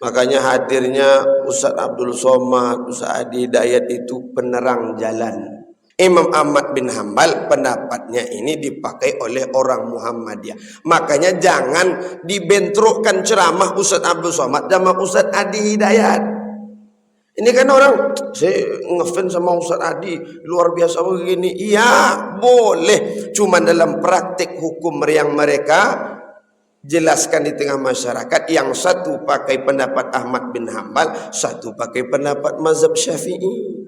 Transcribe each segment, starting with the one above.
Makanya hadirnya Ustaz Abdul Somad, Ustaz Adi Hidayat itu penerang jalan. Imam Ahmad bin Hambal pendapatnya ini dipakai oleh orang Muhammadiyah. Makanya jangan dibentrokkan ceramah Ustaz Abdul Somad sama Ustaz Adi Hidayat. Ini kan orang, saya ngefans sama Ustaz Adi, luar biasa begini. Iya, boleh. Cuma dalam praktik hukum yang mereka jelaskan di tengah masyarakat, yang satu pakai pendapat Ahmad bin Hambal, satu pakai pendapat mazhab Syafi'i.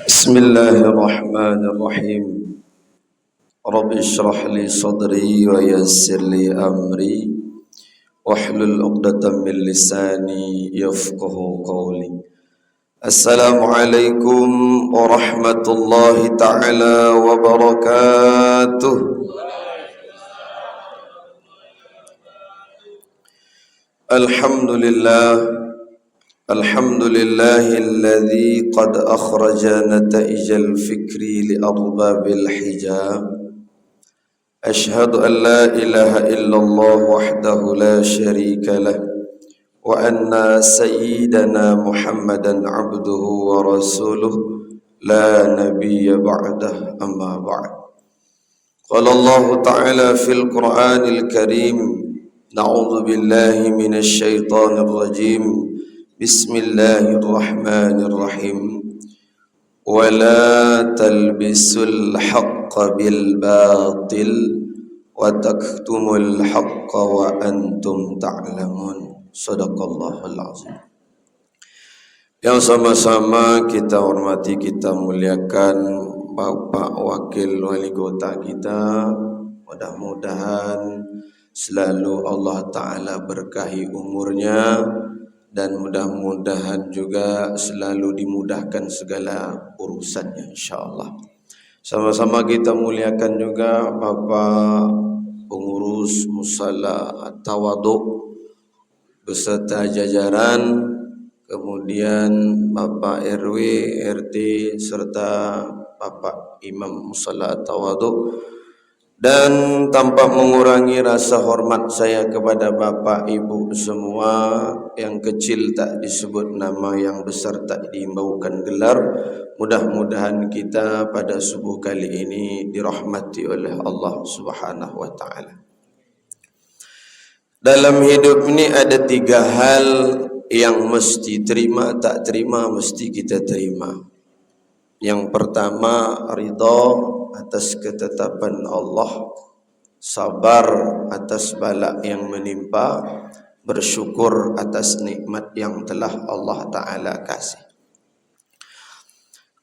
Bismillahirrahmanirrahim. Rabbi shrah li sadri wa yassir li amri wahlul 'uqdatam min lisani yafqahu qawli. Assalamualaikum warahmatullahi taala wabarakatuh. Alhamdulillahilladzi qad akhraja nata'ijal fikri li arbabil hijab. Ashhadu an la ilaha illallah wahdahu la syarika lah wa anna sayyidana Muhammadan abduhu wa rasuluh la nabiyya ba'dah, amma ba'd. Qala Allah ta'ala fil Qur'anil Karim, na'udzu billahi minasy syaithanir rajim. Bismillahirrahmanirrahim. Wa la talbisul haqqa bil batil wa taktumul haqqa wa antum ta'lamun. Shadaqallahul azim. Yang sama-sama kita hormati, kita muliakan Bapak Wakil Wali Kota kita. Mudah-mudahan selalu Allah Ta'ala berkahi umurnya, dan mudah-mudahan juga selalu dimudahkan segala urusannya, insyaAllah. Sama-sama kita muliakan juga Bapak pengurus Musala At-Tawadhu beserta jajaran, kemudian Bapak RW, RT, serta Bapak Imam Musala At-Tawadhu. Dan tanpa mengurangi rasa hormat saya kepada Bapak Ibu semua, yang kecil tak disebut nama, yang besar tak diimbaukan gelar. Mudah-mudahan kita pada subuh kali ini dirahmati oleh Allah Subhanahu wa ta'ala. Dalam hidup ini ada 3 hal yang mesti terima, tak terima mesti kita terima. Yang pertama, ridha atas ketetapan Allah, sabar atas bala yang menimpa, bersyukur atas nikmat yang telah Allah Ta'ala kasih.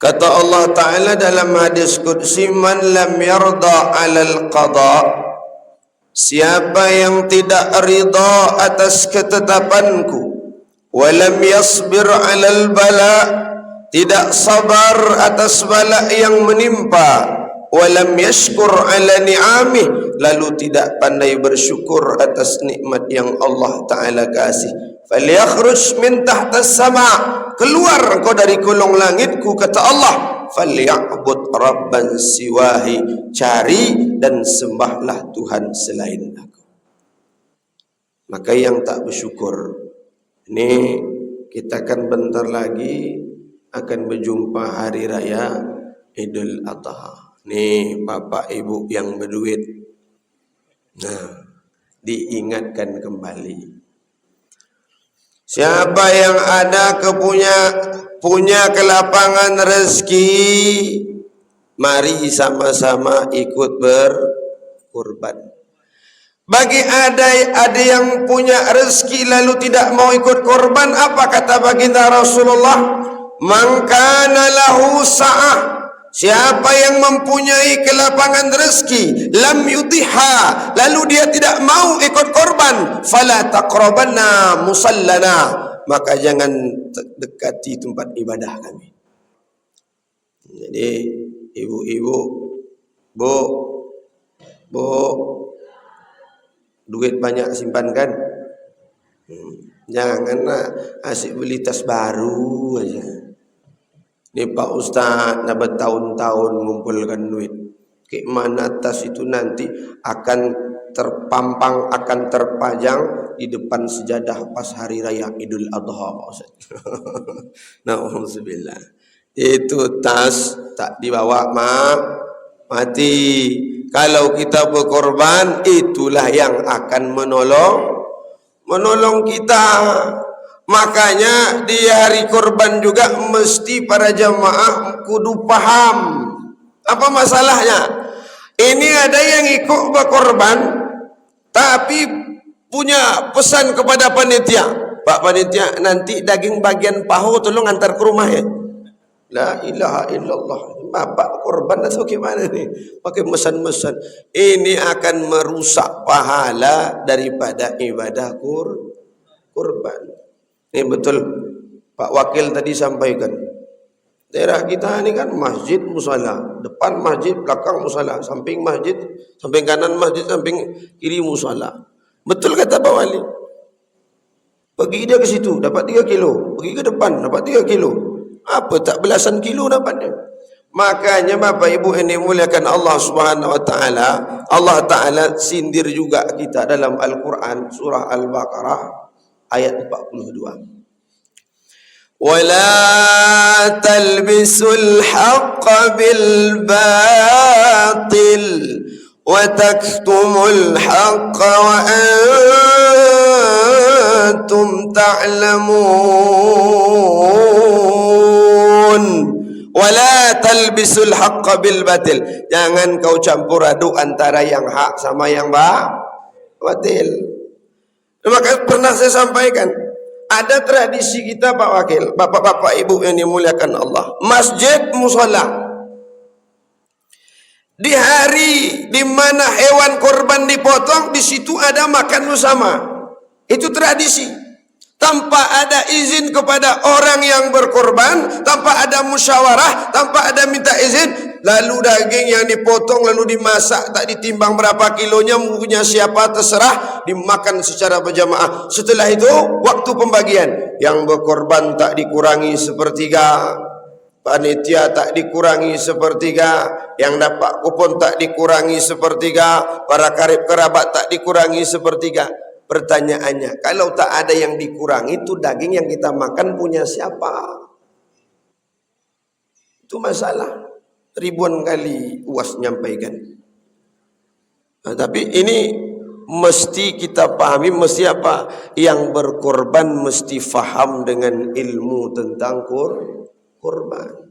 Kata Allah Ta'ala dalam hadis qudsi, man lam yarda 'alal qada, siapa yang tidak ridha atas ketetapanku, wa lam yasbir 'alal bala, tidak sabar atas bala yang menimpa, walam yashkur ala ni'amih, lalu tidak pandai bersyukur atas nikmat yang Allah Ta'ala kasih, falyakhruj min tahtas sama', keluar kau dari kolong langitku, kata Allah, falya'bud rabban siwahi, cari dan sembahlah Tuhan selain aku. Maka yang tak bersyukur ini, kita akan bentar lagi akan berjumpa hari raya Idul Adha. Nih Bapak Ibu yang berduit, nah diingatkan kembali. Siapa yang ada punya kelapangan rezeki, mari sama-sama ikut berkurban. Bagi ada yang punya rezeki lalu tidak mau ikut korban, apa kata baginda Rasulullah? Man kana lahu sa'ah, siapa yang mempunyai kelapangan rezeki, lam yutiha, lalu dia tidak mau ikut korban, fala taqrabanna musallana, maka jangan dekati tempat ibadah kami. Jadi ibu-ibu, bu, duit banyak simpan kan? Janganlah asyik beli tas baru aja. Ni Pak Ustaz dah bertahun-tahun mengumpulkan duit. Ke mana tas itu nanti akan terpampang, akan terpajang di depan sejadah pas hari raya Idul Adha, Pak Ustaz. Nauzubillah. Itu tas tak dibawa mati. Kalau kita berkorban, itulah yang akan menolong kita. Makanya di hari korban juga mesti para jamaah kudu paham. Apa masalahnya? Ini ada yang ikut berkorban tapi punya pesan kepada panitia. Pak panitia, nanti daging bagian paha tolong antar ke rumah ya. La ilaha illallah. Bapak korban atau gimana nih? Pakai mesan-mesan. Ini akan merusak pahala daripada ibadah kurban. Ini betul Pak Wakil tadi sampaikan. Daerah kita ini kan masjid musala, depan masjid, belakang musala, samping masjid, samping kanan masjid, samping kiri musala. Betul kata Pak Wali. Pergi dia ke situ dapat 3 kilo, pergi ke depan dapat 3 kilo. Apa tak belasan kilo dapatnya. Makanya Bapak Ibu ini muliakan Allah Subhanahu wa taala. Allah taala sindir juga kita dalam Al-Qur'an surah Al-Baqarah ayat 42. ولا تلبسوا الحق بالباطل وتكتموا الحق وأنتم تعلمون. ولا تلبسوا الحق بالباطل. Jangan kau campur aduk antara yang hak sama yang batil. Maka pernah saya sampaikan, ada tradisi kita Pak Wakil, bapak-bapak ibu yang dimuliakan Allah, masjid musala. Di hari di mana hewan korban dipotong, di situ ada makan bersama. Itu tradisi. Tanpa ada izin kepada orang yang berkorban, tanpa ada musyawarah, tanpa ada minta izin, lalu daging yang dipotong lalu dimasak, tak ditimbang berapa kilonya, punya siapa terserah, dimakan secara berjamaah. Setelah itu waktu pembagian, yang berkorban tak dikurangi sepertiga, panitia tak dikurangi sepertiga, yang dapat kupon tak dikurangi sepertiga, para karib kerabat tak dikurangi sepertiga. Pertanyaannya, kalau tak ada yang dikurangi, itu daging yang kita makan punya siapa? Itu masalah. Ribuan kali UAS nyampaikan. Nah, tapi ini mesti kita pahami, mesti apa? Yang berkorban mesti faham dengan ilmu tentang korban.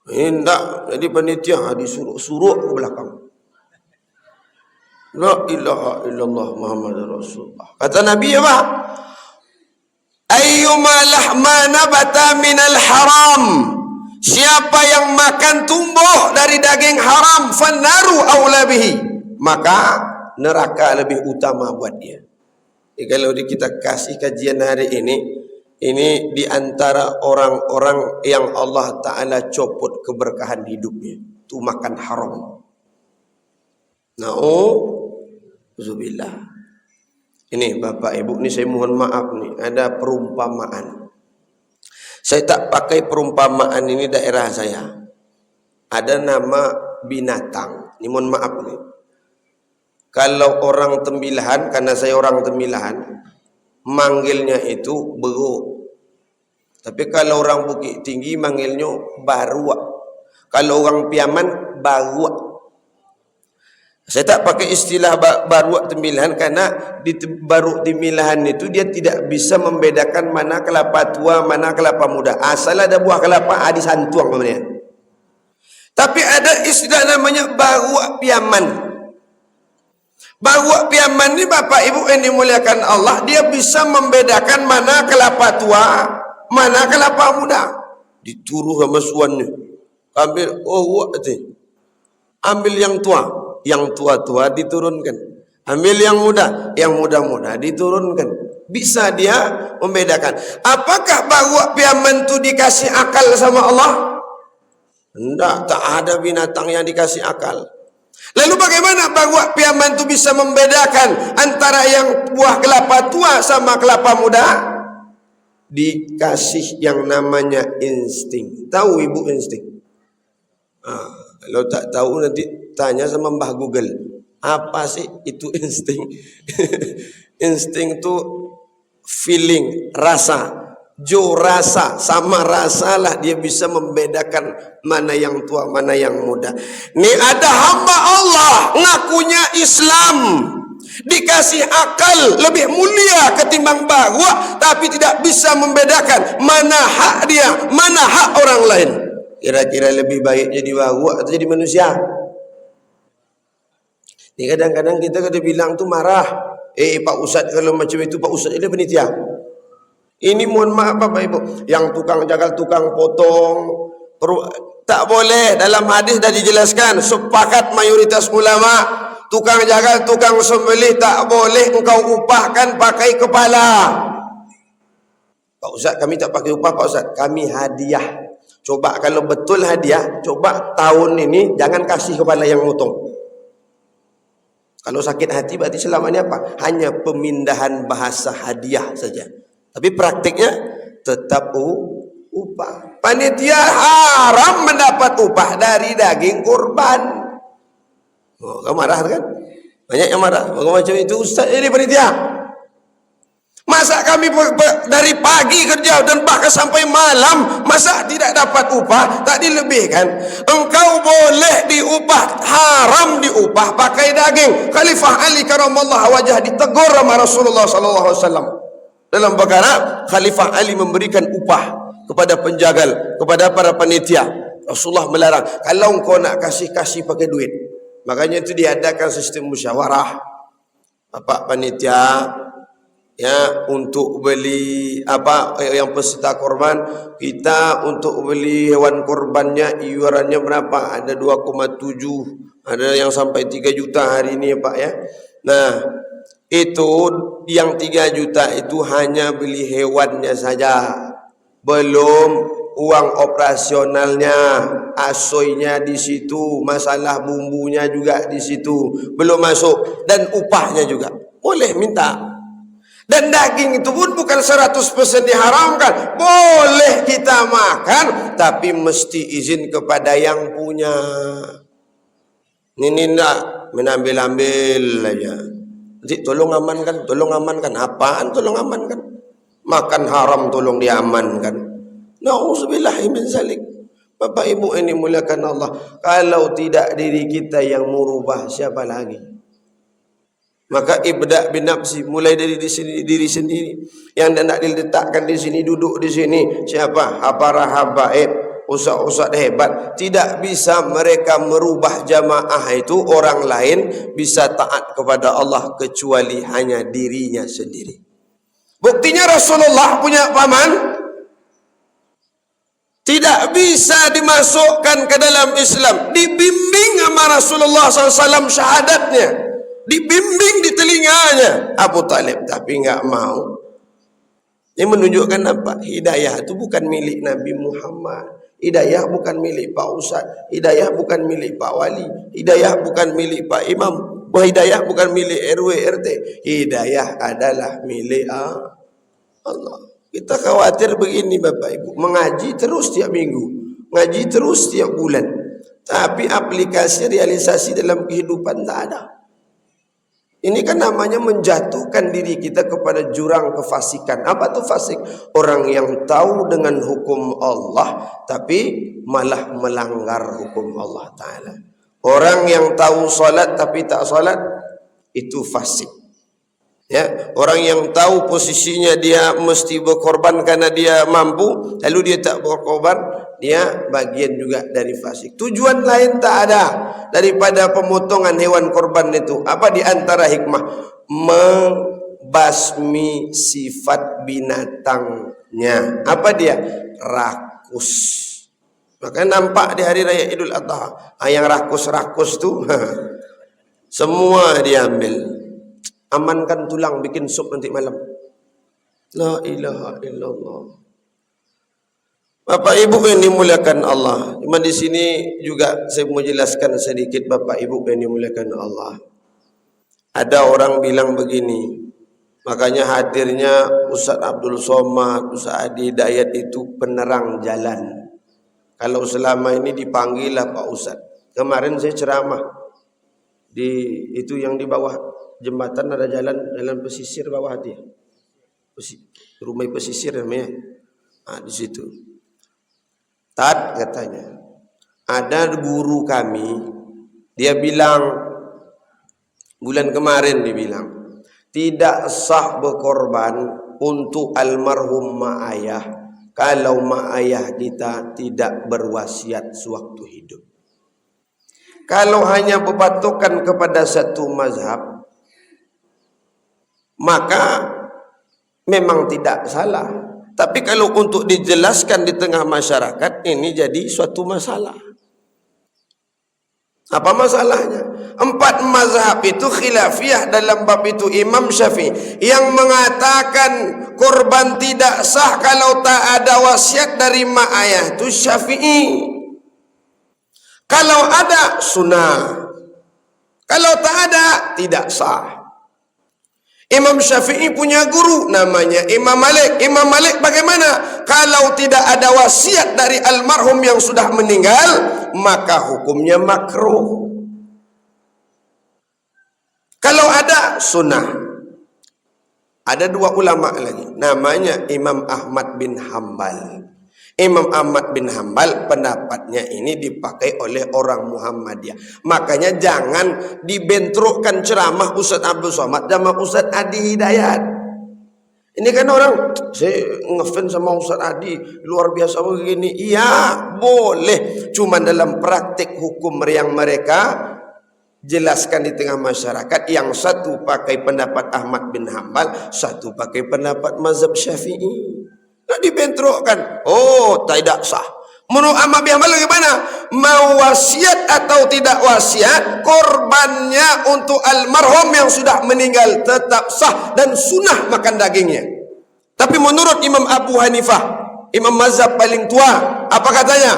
Hendak jadi panitia disuruh-suruh ke belakang. La ilaha illallah Muhammadur Rasulullah. Kata Nabi apa? Ayyuma lahma nabata minal haram. Siapa yang makan tumbuh dari daging haram, fannaru aula bihi, maka neraka lebih utama buat dia. Jadi kalau kita kasih kajian hari ini di antara orang-orang yang Allah Ta'ala copot keberkahan hidupnya, itu makan haram. Na'udzubillah. Ini Bapak Ibu, ini saya mohon maaf nih, ada perumpamaan. Saya tak pakai perumpamaan ini daerah saya. Ada nama binatang. Ini mohon maaf nih. Kalau orang Tembilahan, karena saya orang Tembilahan, manggilnya itu beruk. Tapi kalau orang Bukit Tinggi manggilnya baruak. Kalau orang Piaman baruak. Saya tak pakai istilah baruak Tembilahan karena di baruak Tembilahan itu dia tidak bisa membedakan mana kelapa tua, mana kelapa muda. Asal ada buah kelapa, di santuang namanya. Tapi ada istilah namanya baruak Piaman. Baruak Piaman ini Bapak Ibu yang dimuliakan Allah, dia bisa membedakan mana kelapa tua, mana kelapa muda. Dituruh sama suannya. Ambil, ambil yang tua. Yang tua-tua diturunkan. Ambil yang muda diturunkan. Bisa dia membedakan. Apakah baruak Piaman itu dikasih akal sama Allah? Tidak, tak ada binatang yang dikasih akal. Lalu bagaimana bahwa piaman itu bisa membedakan antara yang buah kelapa tua sama kelapa muda? Dikasih yang namanya insting. Tahu ibu insting? Kalau tak tahu nanti tanya sama Mbah Google. Apa sih itu insting? Insting itu feeling, rasa. Rasa, sama rasa lah dia bisa membedakan mana yang tua, mana yang muda. Ini ada hamba Allah ngakunya Islam, dikasih akal lebih mulia ketimbang bahwa, tapi tidak bisa membedakan mana hak dia, mana hak orang lain. Kira-kira lebih baik jadi bahwa atau jadi manusia? Ini kadang-kadang kita kata bilang tuh marah. Pak Ustadz kalau macam itu, Pak Ustadz ini penitia. Ini mohon maaf Bapak Ibu, yang tukang jagal, tukang potong, tak boleh. Dalam hadis dah dijelaskan, sepakat mayoritas ulama, tukang jagal, tukang sembelih tak boleh engkau upahkan pakai kepala. Pak Ustaz, kami tak pakai upah Pak Ustaz, kami hadiah. Coba kalau betul hadiah, coba tahun ini jangan kasih kepala yang motong. Kalau sakit hati berarti selama ini apa? Hanya pemindahan bahasa hadiah saja. Tapi praktiknya tetap upah. Panitia haram mendapat upah dari daging kurban. Kamu marah kan? Banyak yang marah. Macam itu Ustaz ini panitia. Masa kami dari pagi kerja dan bahkan sampai malam, masa tidak dapat upah? Tak dilebihkan. Engkau boleh diupah, haram diupah pakai daging. Khalifah Ali karamallahu wajah ditegur sama Rasulullah sallallahu alaihi wasallam. Dalam perkara Khalifah Ali memberikan upah kepada penjagal, kepada para panitia. Rasulullah melarang. Kalau engkau nak kasih pakai duit. Makanya itu diadakan sistem musyawarah. Bapak panitia ya, untuk beli apa yang peserta korban, kita untuk beli hewan korbannya iurannya berapa? Ada 2,7, ada yang sampai 3 juta hari ini ya Pak ya. Nah, itu yang 3 juta itu hanya beli hewannya saja, belum uang operasionalnya, asoynya di situ, masalah bumbunya juga di situ, belum masuk, dan upahnya juga boleh minta. Dan daging itu pun bukan 100% diharamkan, boleh kita makan, tapi mesti izin kepada yang punya. Ini enggak menambil-ambil aja. Nanti tolong amankan. Apaan tolong amankan? Makan haram tolong diamankan. Nauzubillahi min zalik. Bapak Ibu ini muliakan Allah. Kalau tidak diri kita yang merubah, siapa lagi? Maka ibda' binafsi, mulai dari diri sendiri. Yang tidak diletakkan di sini, duduk di sini. Siapa? Para habaib, ustaz-ustaz hebat. Tidak bisa mereka merubah jamaah itu, orang lain bisa taat kepada Allah kecuali hanya dirinya sendiri. Buktinya Rasulullah punya paman, tidak bisa dimasukkan ke dalam Islam. Dibimbing sama Rasulullah SAW syahadatnya, dibimbing di telinganya Abu Talib, tapi enggak mau. Ini menunjukkan apa? Hidayah itu bukan milik Nabi Muhammad. Hidayah bukan milik Pak Ustaz. Hidayah bukan milik Pak Wali. Hidayah bukan milik Pak Imam. Hidayah bukan milik RW RT. Hidayah adalah milik Allah. Kita khawatir begini Bapak Ibu, mengaji terus tiap minggu, ngaji terus tiap bulan, tapi aplikasi realisasi dalam kehidupan tak ada. Ini kan namanya menjatuhkan diri kita kepada jurang kefasikan. Apa itu fasik? Orang yang tahu dengan hukum Allah tapi malah melanggar hukum Allah Ta'ala. Orang yang tahu salat tapi tak salat, itu fasik. Ya, orang yang tahu posisinya dia mesti berkorban karena dia mampu, lalu dia tak berkorban, dia bagian juga dari fasik. Tujuan lain tak ada daripada pemotongan hewan korban itu. Apa di antara hikmah? Membasmi sifat binatangnya. Apa dia? Rakus. Maka nampak di hari raya Idul Adha, yang rakus-rakus tu semua diambil. Amankan tulang, bikin sup nanti malam. La ilaha illallah. Bapak Ibu yang dimuliakan Allah. Cuma di sini juga saya mau jelaskan sedikit Bapak Ibu yang dimuliakan Allah. Ada orang bilang begini, makanya hadirnya Ustaz Abdul Somad, Ustaz Adi Hidayat itu penerang jalan. Kalau selama ini dipanggil lah Pak Ustaz. Kemarin saya ceramah di itu yang di bawah jembatan ada jalan pesisir bawah hati. Rumah pesisir namanya. Nah, di situ. Tat katanya. Ada guru kami, dia bilang bulan kemarin dia bilang, tidak sah berkorban untuk almarhum mak ayah kalau mak ayah kita tidak berwasiat sewaktu hidup. Kalau hanya berpatokan kepada satu mazhab, maka memang tidak salah. Tapi kalau untuk dijelaskan di tengah masyarakat, ini jadi suatu masalah. Apa masalahnya? 4 mazhab itu khilafiyah dalam bab itu. Imam Syafi'i yang mengatakan korban tidak sah kalau tak ada wasiat dari mak ayah itu Syafi'i. Kalau ada sunnah, kalau tak ada tidak sah. Imam Syafi'i punya guru namanya Imam Malik. Imam Malik bagaimana? Kalau tidak ada wasiat dari almarhum yang sudah meninggal, maka hukumnya makruh. Kalau ada sunnah. Ada 2 ulama lagi, namanya Imam Ahmad bin Hambal. Imam Ahmad bin Hambal pendapatnya ini dipakai oleh orang Muhammadiyah. Makanya jangan dibentrokkan ceramah Ustaz Abdul Somad sama Ustaz Adi Hidayat. Ini kan orang, saya ngefans sama Ustaz Adi, luar biasa begini. Iya, boleh. Cuma dalam praktik hukum yang mereka jelaskan di tengah masyarakat, yang satu pakai pendapat Ahmad bin Hambal, satu pakai pendapat mazhab Syafi'i. Nak dibentrokkan. Oh, tidak sah. Menurut Ahmad bin Hambal bagaimana? Mau wasiat atau tidak wasiat, korbannya untuk almarhum yang sudah meninggal tetap sah dan sunnah makan dagingnya. Tapi menurut Imam Abu Hanifah, imam mazhab paling tua, apa katanya?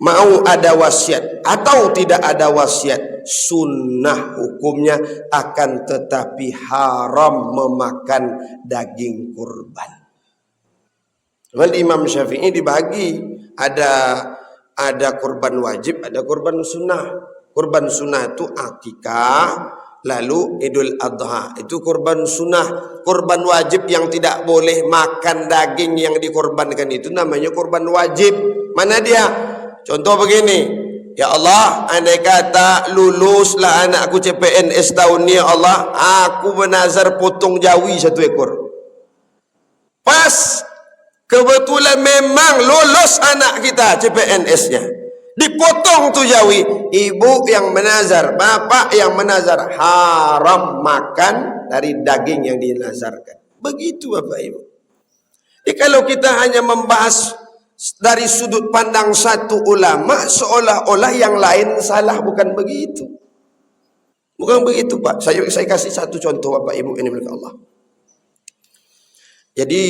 Mau ada wasiat atau tidak ada wasiat, sunnah hukumnya, akan tetapi haram memakan daging kurban. Imam Syafi'i dibagi, ada kurban wajib, ada kurban sunnah. Kurban sunnah itu akikah, lalu Idul Adha, itu kurban sunnah. Kurban wajib yang tidak boleh makan daging yang dikorbankan itu namanya kurban wajib. Mana dia? Contoh begini, ya Allah, andai kata luluslah anakku CPNS tahun ini, ya Allah, aku bernazar potong jawi 1 ekor. Pas kebetulan memang lolos anak kita CPNS-nya, dipotong tu jawi, ibu yang menazar, bapak yang menazar, haram makan dari daging yang dinazarkan. Begitu Bapak Ibu. Jadi kalau kita hanya membahas dari sudut pandang satu ulama, seolah-olah yang lain salah, bukan begitu. Bukan begitu Pak. Saya kasih satu contoh Bapak Ibu ini milik Allah. Jadi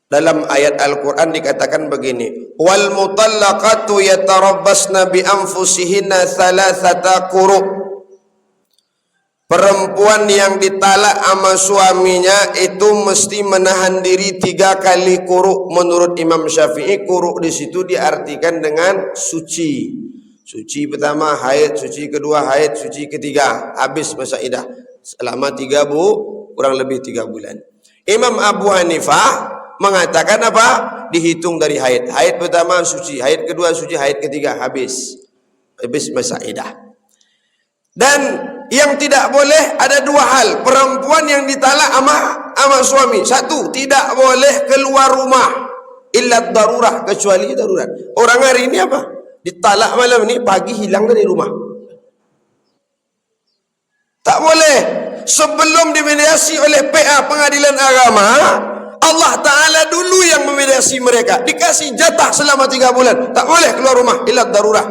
dalam ayat Al-Quran dikatakan begini, wal mutallaqatu yatarabbasna bi anfusihinna thalathata quru'. Perempuan yang ditalak sama suaminya itu mesti menahan diri 3 kali quru'. Menurut Imam Syafi'i, quru' di situ diartikan dengan suci. Suci pertama haid, suci kedua haid, suci ketiga habis masa iddah selama 3 kurang lebih 3 bulan. Imam Abu Hanifah mengatakan apa? Dihitung dari haid. Haid pertama suci, haid kedua suci, haid ketiga habis masa iddah. Dan yang tidak boleh ada 2 hal. Perempuan yang ditalak sama suami, 1, tidak boleh keluar rumah illa darurah, kecuali darurat. Orang hari ini apa? Ditalak malam ini, pagi hilang dari rumah. Tak boleh. Sebelum dimediasi oleh PA Pengadilan Agama, Allah Ta'ala dulu yang memediasi mereka, dikasih jatah selama 3 bulan, tak boleh keluar rumah illa darurah.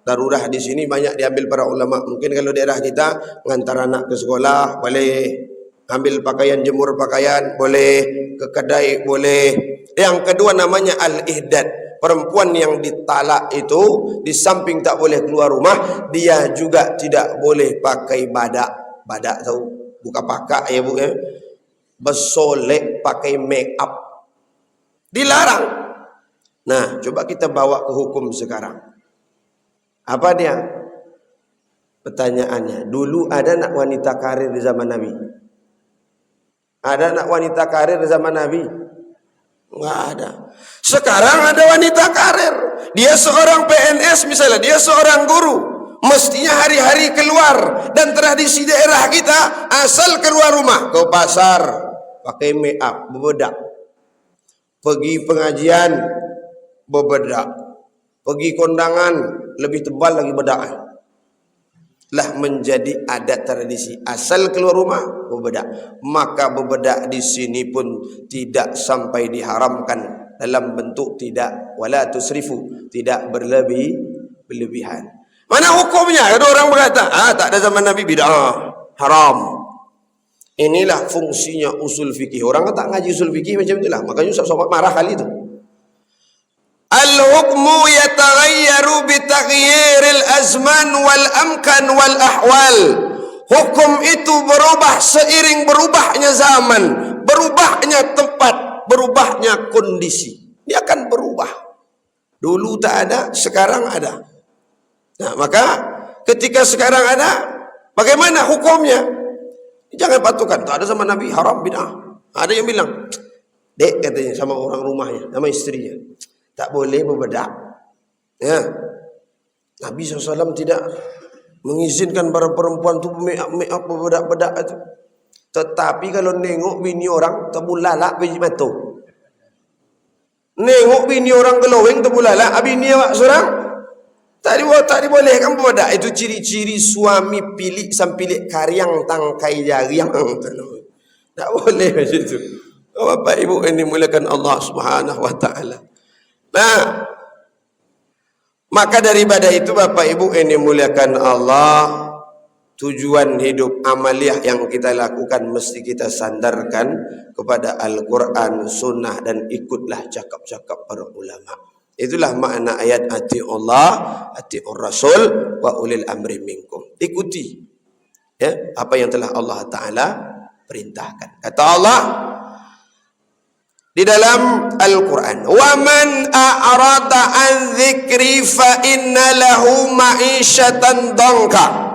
Darurah di sini banyak diambil para ulama. Mungkin kalau daerah kita mengantar anak ke sekolah boleh, ambil pakaian, jemur pakaian boleh, ke kedai boleh, Yang kedua namanya al-ihdad. Perempuan yang ditalak itu di samping tak boleh keluar rumah, dia juga tidak boleh pakai badak. Badak tahu? Bukan pakak ya bu ya. Bersolek pakai make up. Dilarang. Nah, coba kita bawa ke hukum sekarang. Apa dia? Pertanyaannya, dulu ada nak wanita karir di zaman Nabi? Ada nak wanita karir di zaman Nabi? Enggak ada. Sekarang ada wanita karir. Dia seorang PNS misalnya, dia seorang guru. Mestinya hari-hari keluar. Dan tradisi daerah kita, asal keluar rumah ke pasar, pakai make up, berbedak. Pergi pengajian, berbedak. Pergi kondangan, lebih tebal lagi bedaknya. Lah menjadi adat tradisi, asal keluar rumah berbedak. Maka berbedak di sini pun tidak sampai diharamkan dalam bentuk tidak wala tusrifu, tidak berlebihan. Mana hukumnya? Ada orang berkata, tak ada zaman Nabi, bid'ah, haram. Inilah fungsinya usul fikih. Orang tak ngaji usul fikih macam itulah. Makanya Ustaz Somad marah kali itu. Al-hukmu yataghayyaru bitaghyiril azman wal amkan wal ahwal. Hukum itu berubah seiring berubahnya zaman, berubahnya tempat, berubahnya kondisi. Dia akan berubah. Dulu tak ada, sekarang ada. Nah, maka ketika sekarang ada, bagaimana hukumnya? Jangan patukan, tak ada zaman Nabi, haram, bid'ah. Ada yang bilang, dek katanya sama orang rumahnya, sama istrinya, tak boleh berbedak. Ya. Nabi SAW tidak mengizinkan para perempuan tu make up berbedak-bedak itu. Tetapi kalau nengok bini orang terbulalak biji mata. Nengok bini orang geloweng terbulalak, bini awak seorang tak dibolehkan berbedak. Itu ciri-ciri suami pilik sampilik karyang tangkai jariang. Tak boleh macam itu. Bapak Ibu yang dimuliakan Allah Subhanahu wa taala. Nah, maka daripada itu Bapak Ibu yang dimuliakan Allah, tujuan hidup amaliyah yang kita lakukan mesti kita sandarkan kepada Al-Quran, Sunnah, dan ikutlah cakap-cakap para ulama. Itulah makna ayat ati'ullah, ati'ur Rasul, wa ulil amri minkum. Ikuti ya, apa yang telah Allah Ta'ala perintahkan. Kata Allah di dalam Al-Quran, wa man a'rada an dzikri fa inna lahu ma'isyatan dhanka.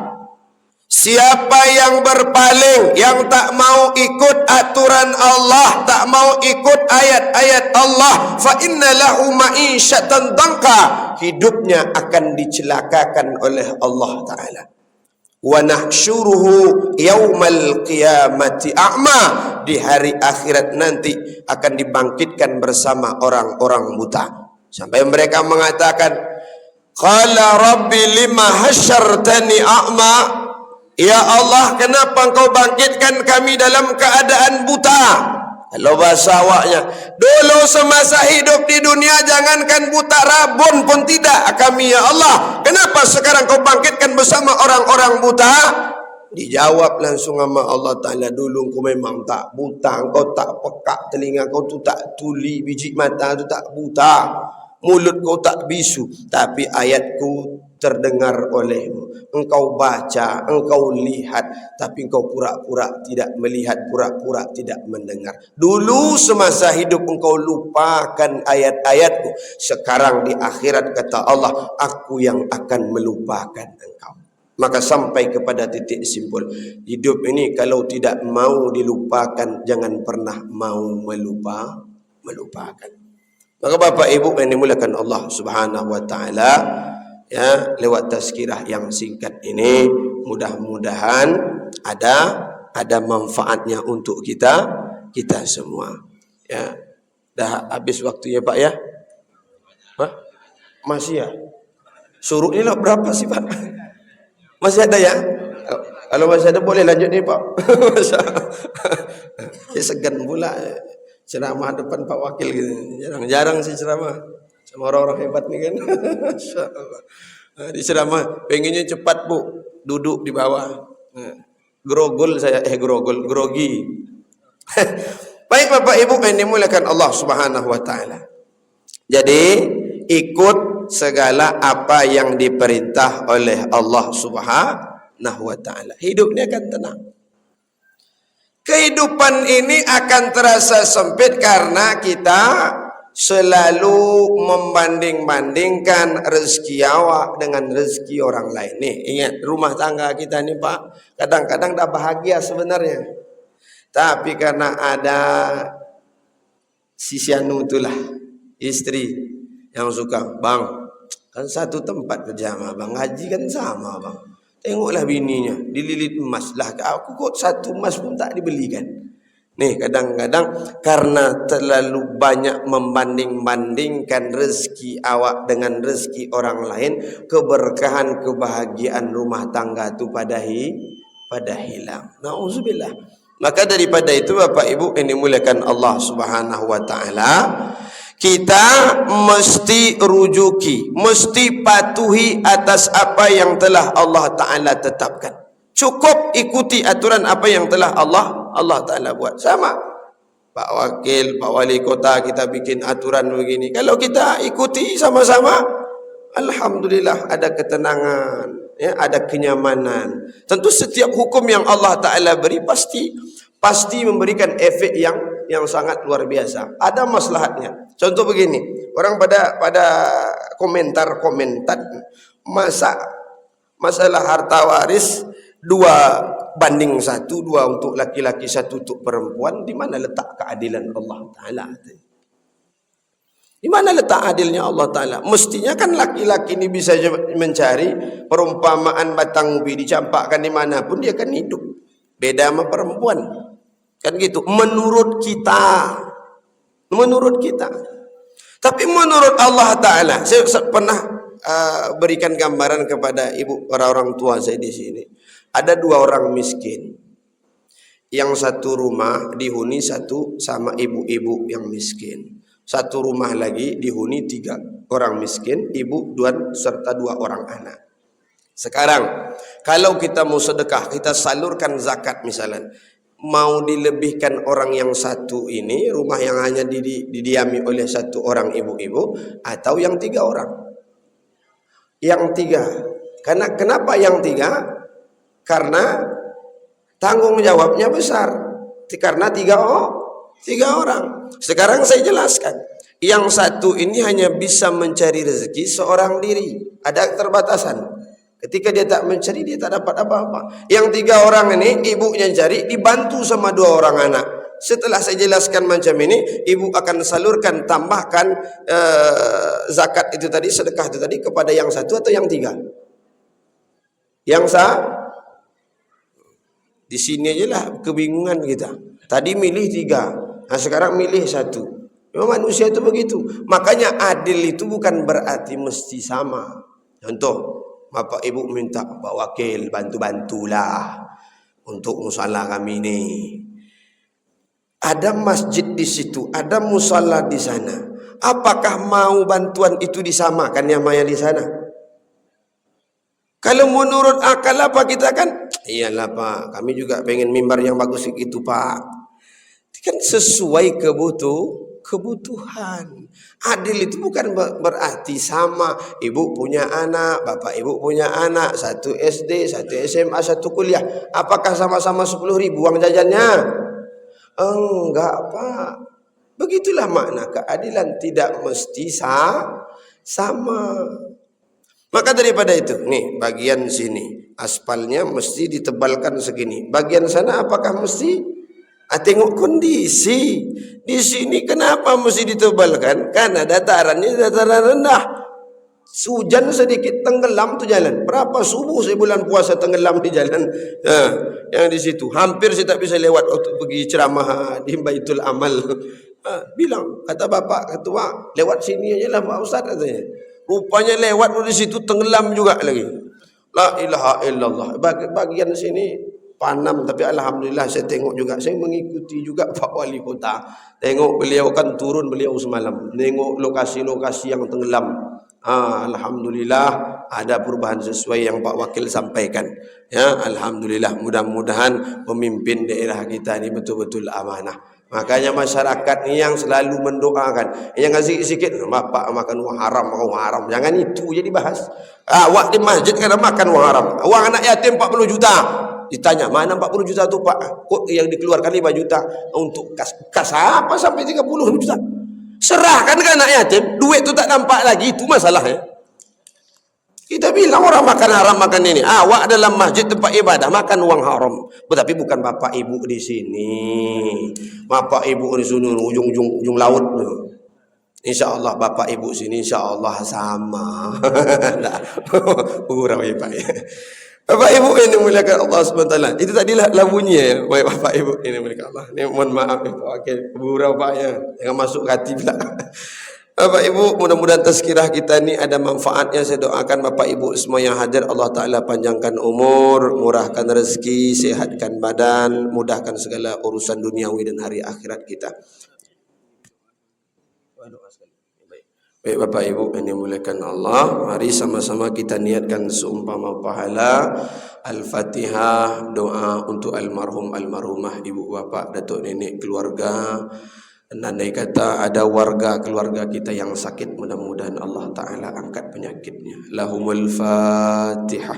Siapa yang berpaling, yang tak mau ikut aturan Allah, tak mau ikut ayat-ayat Allah, fa inna lahu ma'isyatan dhanka, hidupnya akan dicelakakan oleh Allah Ta'ala. Wa nahsyuruhu yaumal qiyamati a'ma, di hari akhirat nanti akan dibangkitkan bersama orang-orang buta. Sampai mereka mengatakan, qala rabbi lima hasyartani a'ma, ya Allah, kenapa engkau bangkitkan kami dalam keadaan buta? Kalau bahasa awaknya, dulu semasa hidup di dunia jangankan buta rabun pun tidak kami, ya Allah, kenapa sekarang kau bangkitkan bersama orang-orang buta? Dijawab langsung sama Allah Ta'ala, dulu kau memang tak buta, kau tak pekak telinga kau tu tak tuli, biji mata tu tak buta, mulut kau tak bisu, tapi ayatku terdengar olehmu. Engkau baca, engkau lihat, tapi engkau pura-pura tidak melihat, pura-pura tidak mendengar. Dulu semasa hidup engkau lupakan ayat-ayatku. Sekarang di akhirat kata Allah, aku yang akan melupakan engkau. Maka sampai kepada titik simpul, hidup ini kalau tidak mau dilupakan, jangan pernah mau melupakan. Maka Bapak Ibu yang dimuliakan Allah Subhanahu wa taala, ya, lewat tazkirah yang singkat ini mudah-mudahan ada manfaatnya untuk kita semua. Ya, dah habis waktunya Pak ya? Hah? Masih ya? Suruh ini lah berapa sih Pak? Masih ada ya? Kalau masih ada boleh lanjut nih Pak. Ya, segan pula ceramah depan Pak Wakil gitu. Jarang-jarang sih ceramah sama orang-orang hebat nih kan. Di ceramah pengennya cepat Bu, duduk di bawah. Grogi. Baik Bapak Ibu yang dimuliakan Allah Subhanahu wa taala. Jadi ikut segala apa yang diperintah oleh Allah Subhanahu wa taala. Hidup ini akan tenang. Kehidupan ini akan terasa sempit karena kita selalu membanding-bandingkan rezeki awak dengan rezeki orang lain. Nih, ingat rumah tangga kita nih Pak, kadang-kadang dah bahagia sebenarnya. Tapi karena ada si Sianu itulah, istri yang suka, bang, kan satu tempat kerja sama bang, gaji kan sama bang. Tengoklah bininya, dililit emas lah. Aku kok satu emas pun tak dibelikan. Nih kadang-kadang karena terlalu banyak membanding-bandingkan rezeki awak dengan rezeki orang lain, keberkahan kebahagiaan rumah tangga itu pada hilang. Nauzubillah. Maka daripada itu Bapak Ibu yang dimuliakan Allah Subhanahu wa taala, kita mesti rujuki, mesti patuhi atas apa yang telah Allah Ta'ala tetapkan. Cukup ikuti aturan apa yang telah Allah Ta'ala buat. Sama Pak Wakil, Pak Wali Kota, kita bikin aturan begini. Kalau kita ikuti sama-sama, alhamdulillah ada ketenangan, ya, ada kenyamanan. Tentu setiap hukum yang Allah Ta'ala beri pasti memberikan efek yang sangat luar biasa. Ada maslahatnya. Contoh begini, orang pada komentar masalah harta waris 2:1, 2 untuk laki-laki 1 untuk perempuan. Di mana letak keadilan Allah Ta'ala? Di mana letak adilnya Allah Ta'ala? Mestinya kan laki-laki ini bisa mencari perumpamaan batang ubi, dicampakkan dimanapun dia akan hidup. Beda sama perempuan. Kan gitu. Menurut kita. Tapi menurut Allah Ta'ala, saya pernah berikan gambaran kepada ibu orang tua saya di sini. Ada 2 orang miskin. Yang satu rumah dihuni satu sama ibu-ibu yang miskin. Satu rumah lagi dihuni 3 orang miskin, ibu serta 2 orang anak. Sekarang, kalau kita mau sedekah, kita salurkan zakat misalnya. Mau dilebihkan orang yang satu ini, rumah yang hanya didiami oleh 1 orang ibu-ibu, atau yang 3 orang? Yang 3. Kenapa yang 3? Karena tanggung jawabnya besar. Karena 3 orang. Sekarang saya jelaskan. Yang satu ini hanya bisa mencari rezeki seorang diri. Ada keterbatasan. Ketika dia tak mencari, dia tak dapat apa-apa. Yang 3 orang ini, ibunya cari, dibantu sama 2 orang anak. Setelah saya jelaskan macam ini, ibu akan salurkan, tambahkan zakat itu tadi, sedekah itu tadi kepada yang 1 atau yang 3? Yang di sini aja lah kebingungan kita. Tadi milih 3, nah sekarang milih 1. Memang manusia itu begitu. Makanya adil itu bukan berarti mesti sama. Contoh, Bapak Ibu minta Pak Wakil bantu-bantulah untuk musala kami ini. Ada masjid di situ, ada musala di sana. Apakah mau bantuan itu disamakan yang maya di sana? Kalau menurut akal apa kita kan? Iyalah Pak, kami juga pengen mimbar yang bagus gitu Pak. Kan sesuai kebutuhan. Adil itu bukan berarti sama. Ibu punya anak, bapak ibu punya anak, 1 SD, 1 SMA, 1 kuliah. Apakah sama-sama 10.000 uang jajannya? Enggak Pak. Begitulah makna keadilan, tidak mesti sama. Maka daripada itu, nih bagian sini aspalnya mesti ditebalkan segini. Bagian sana apakah mesti? Tengok kondisi. Di sini kenapa mesti ditebalkan? Karena datarannya dataran rendah. Hujan sedikit tenggelam tuh jalan. Berapa subuh saya bulan puasa tenggelam di jalan. Yang di situ hampir saya tak bisa lewat untuk pergi ceramah di Baitul Amal. Bilang kata bapak ketua, lewat sini aja lah Pak Ustaz katanya. Rupanya lewat di situ tenggelam juga lagi. La ilaha illallah. Bagian sini Panam, tapi alhamdulillah saya tengok juga, saya mengikuti juga Pak Wali Kota. Tengok beliau kan turun beliau semalam, tengok lokasi-lokasi yang tenggelam. Alhamdulillah ada perubahan sesuai yang Pak Wakil sampaikan. Ya, alhamdulillah, mudah-mudahan pemimpin daerah kita ini betul-betul amanah. Makanya masyarakat ni yang selalu mendoakan, yang sikit-sikit bapak makan uang haram, makan uang haram. Jangan itu je dibahas. Awak di masjid kena makan uang haram. Uang anak yatim 40 juta. Ditanya, mana 40 juta tu Pak? Kok yang dikeluarkan 5 juta untuk kas apa sampai 30 juta? Serahkan ke anak yatim, duit tu tak nampak lagi, itu masalahnya. Kita bilang orang makan haram makan ini. Awak dalam masjid tempat ibadah makan uang haram. Tetapi bukan bapak ibu di sini. Bapak ibu di sini ujung laut. Insya Allah bapak ibu sini insya Allah sama. Gurau ya Pak. Bapak ibu ini muliakan Allah SWT. Itu tadilah lagunya bapak ibu ini muliakan Allah. Ini mohon maaf ya Pak. Okey, gurau Pak ya. Jangan masuk hati pula. Bapak Ibu, mudah-mudahan tazkirah kita ni ada manfaatnya. Saya doakan Bapak Ibu semua yang hadir, Allah Ta'ala panjangkan umur, murahkan rezeki, sehatkan badan, mudahkan segala urusan duniawi dan hari akhirat kita. Baik Bapak Ibu yang dimuliakan Allah, mari sama-sama kita niatkan seumpama pahala Al-Fatihah, doa untuk almarhum almarhumah ibu bapak, datuk nenek, keluarga. Dan andai kata ada warga keluarga kita yang sakit, mudah-mudahan Allah Ta'ala angkat penyakitnya. Lahumul Fatihah.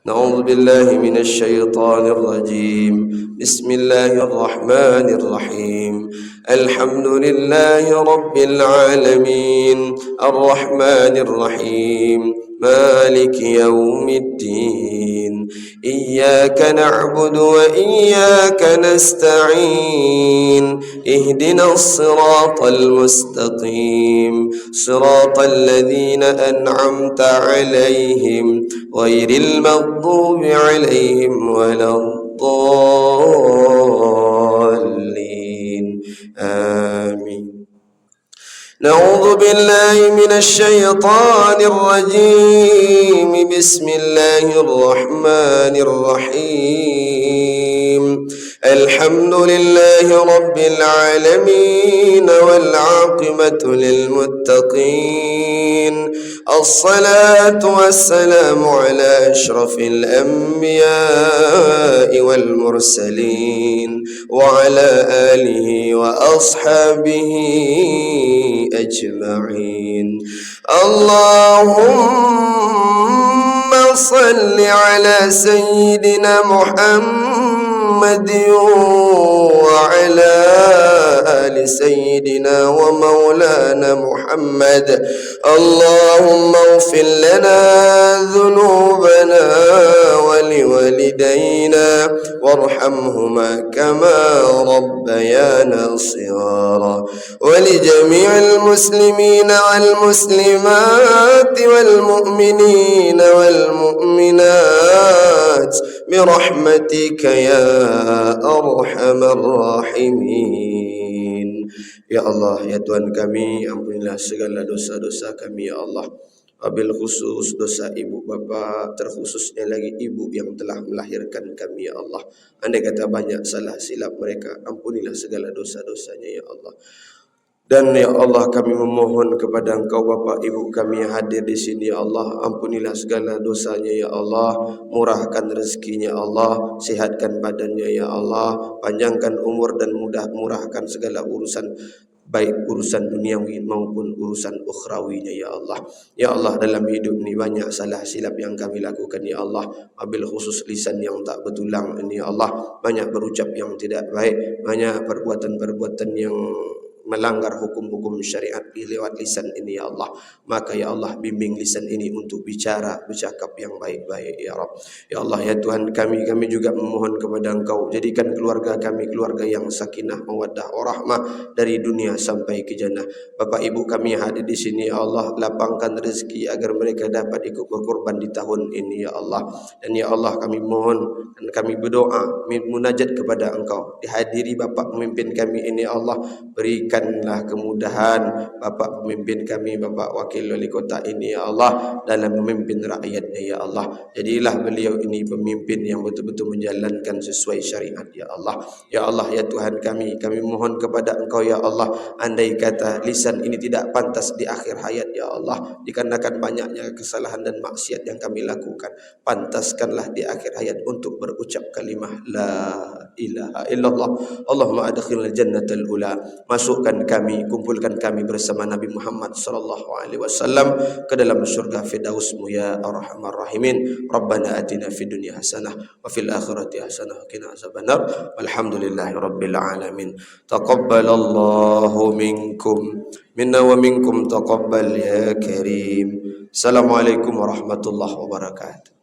Na'udzu billahi minasy syaithanir rajim. Bismillahirrahmanirrahim. Alhamdulillahi rabbil alamin. Arrahmanir rahim. مالك يوم الدين إياك نعبد وإياك نستعين اهدنا الصراط المستقيم صراط الذين أنعمت عليهم غير المغضوب عليهم ولا الضالين آمين. نعوذ بالله من الشيطان الرجيم. بسم الله الرحمن الرحيم. الحمد لله رب العالمين والعاقبة للمتقين. الصلاة والسلام على أشرف الأنبياء والمرسلين وعلى آله وأصحابه أجمعين. اللهم صل على سيدنا محمد وعلى آل سيدنا ومولانا محمد. اللهم اغفر لنا ذنوبنا ولوالدينا وارحمهما كما ربيانا صغارا ولجميع المسلمين والمسلمات والمؤمنين والمؤمنات برحمتك يا أرحم الراحمين. Ya Allah, ya Tuhan kami, ampunilah segala dosa-dosa kami ya Allah. Wabil khusus dosa ibu bapa, terkhususnya lagi ibu yang telah melahirkan kami ya Allah. Andai kata banyak salah silap mereka, ampunilah segala dosa-dosanya ya Allah. Dan ya Allah, kami memohon kepada Engkau Bapa Ibu kami yang hadir di sini ya Allah, ampunilah segala dosanya ya Allah, murahkan rezekinya ya Allah, sihatkan badannya ya Allah, panjangkan umur dan murahkan segala urusan, baik urusan duniawi maupun urusan ukhrawinya ya Allah. Ya Allah, dalam hidup ini banyak salah silap yang kami lakukan ya Allah, wabil khusus lisan yang tak bertulang ini ya Allah, banyak berucap yang tidak baik, banyak perbuatan-perbuatan yang melanggar hukum-hukum syariat lewat lisan ini ya Allah. Maka ya Allah, bimbing lisan ini untuk bicara, bercakap yang baik-baik ya Rabb. Ya Allah ya Tuhan kami juga memohon kepada Engkau, jadikan keluarga kami keluarga yang sakinah, mawaddah, warahmah dari dunia sampai ke jannah. Bapak ibu kami yang hadir di sini ya Allah, lapangkan rezeki agar mereka dapat ikut berkorban di tahun ini ya Allah. Dan ya Allah, kami mohon dan kami berdoa munajat kepada Engkau, dihadiri Bapak pemimpin kami ini ya Allah, berikan berikanlah kemudahan Bapak pemimpin kami, Bapak Wakil Wali Kota ini ya Allah, dalam memimpin rakyatnya ya Allah. Jadilah beliau ini pemimpin yang betul-betul menjalankan sesuai syariat ya Allah. Ya Allah ya Tuhan kami mohon kepada Engkau ya Allah, andai kata lisan ini tidak pantas di akhir hayat ya Allah, dikarenakan banyaknya kesalahan dan maksiat yang kami lakukan, pantaskanlah di akhir hayat untuk berucap kalimah la ilaha illallah. Allahumma adkhilna jannatal ula, masukkan kami, kumpulkan kami bersama Nabi Muhammad sallallahu alaihi wasallam ke dalam surga firdausmu ya arhamar rahimin. Rabbana atina fid dunya hasanah wa fil akhirati hasanah wa qina azabannar. Walhamdulillahi rabbil alamin. Taqabbalallahu minkum minna wa minkum taqabbal ya karim. Assalamualaikum warahmatullahi wabarakatuh.